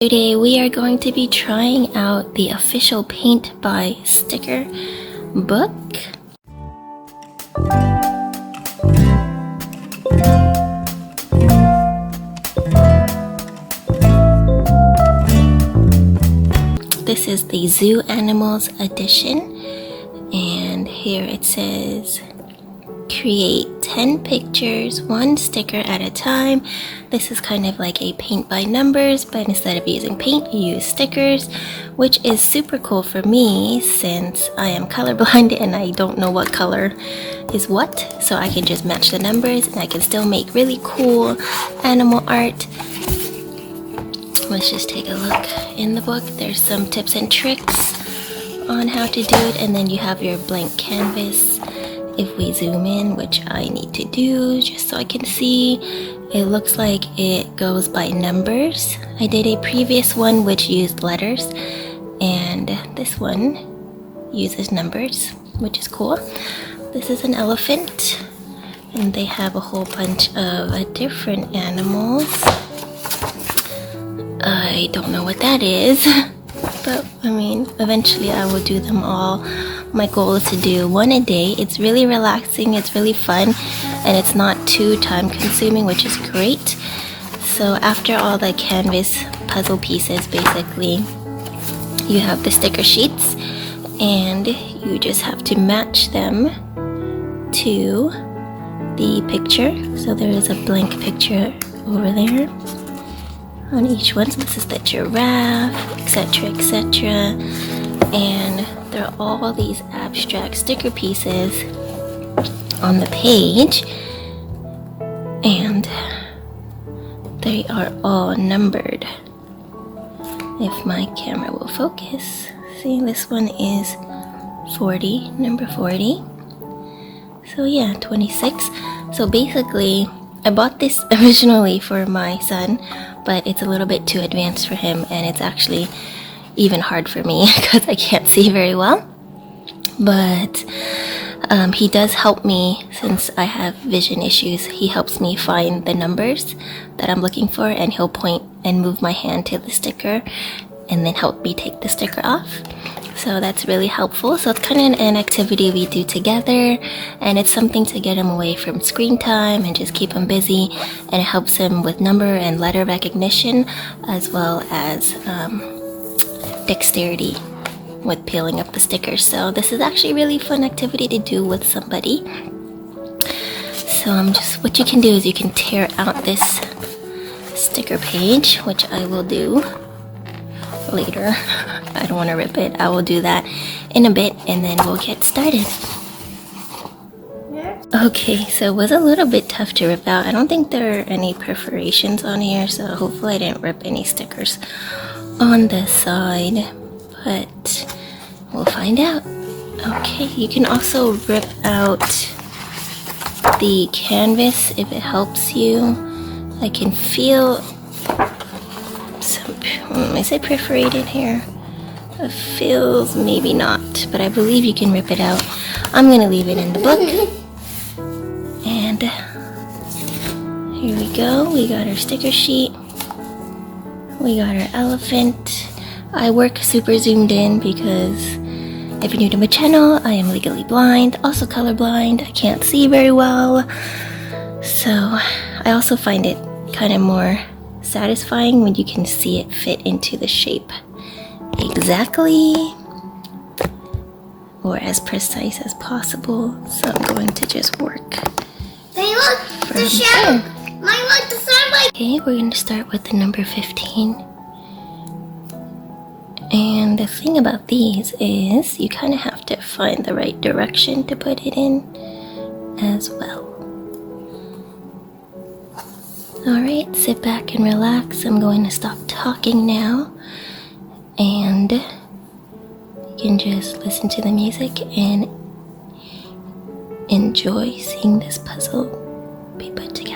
Today we are going to be trying out the official Paint by sticker book. This is the Zoo Animals edition, and here it says create 10 pictures, 1 sticker at a time. This is kind of like a paint by numbers, but instead of using paint, you use stickers, which is super cool for me since I am colorblind and I don't know what color is what. So I can just match the numbers and I can still make really cool animal art. Let's just take a look in the book. There's some tips and tricks on how to do it, and then you have your blank canvas. If we zoom in, which I need to do just so I can see, it looks like it goes by numbers. I did a previous one which used letters, and this one uses numbers, which is cool. This is an elephant, and they have a whole bunch of different animals. I don't know what that is, but I mean, eventually I will do them all. My goal is to do 1 a day. It's really relaxing, it's really fun, and it's not too time consuming, which is great. So after all the canvas puzzle pieces, basically, you have the sticker sheets, and you just have to match them to the picture. So there is a blank picture over there on each one. So this is the giraffe, etc., etc., and there are all these abstract sticker pieces on the page, and they are all numbered. If my camera will focus, see, this one is 40, number 40. So yeah, 26. So basically, I bought this originally for my son, but it's a little bit too advanced for him, and it's actually even hard for me because I can't see very well. But he does help me since I have vision issues. He helps me find the numbers that I'm looking for, and he'll point and move my hand to the sticker and then help me take the sticker off. So that's really helpful. So it's kind of an activity we do together, and it's something to get him away from screen time and just keep him busy, and it helps him with number and letter recognition, as well as dexterity with peeling up the stickers. So this is actually a really fun activity to do with somebody. So what you can do is you can tear out this sticker page, which I will do later. I don't want to rip it. I will do that in a bit, and then we'll get started. Okay, so it was a little bit tough to rip out. I don't think there are any perforations on here, so hopefully I didn't rip any stickers on the side, but we'll find out. Okay, you can also rip out the canvas if it helps you. I can feel some, is it perforated here? It feels maybe not, but I believe you can rip it out. I'm gonna leave it in the book. And here we go. We got our sticker sheet. We got our elephant. I work super zoomed in because if you're new to my channel, I am legally blind, also colorblind. I can't see very well. So I also find it kind of more satisfying when you can see it fit into the shape exactly, or as precise as possible. So I'm going to just work. Hey, look, the shadow. Mine like the sunlight. Okay, we're going to start with the number 15. And the thing about these is you kind of have to find the right direction to put it in as well. Alright, sit back and relax. I'm going to stop talking now, and you can just listen to the music and enjoy seeing this puzzle be put together.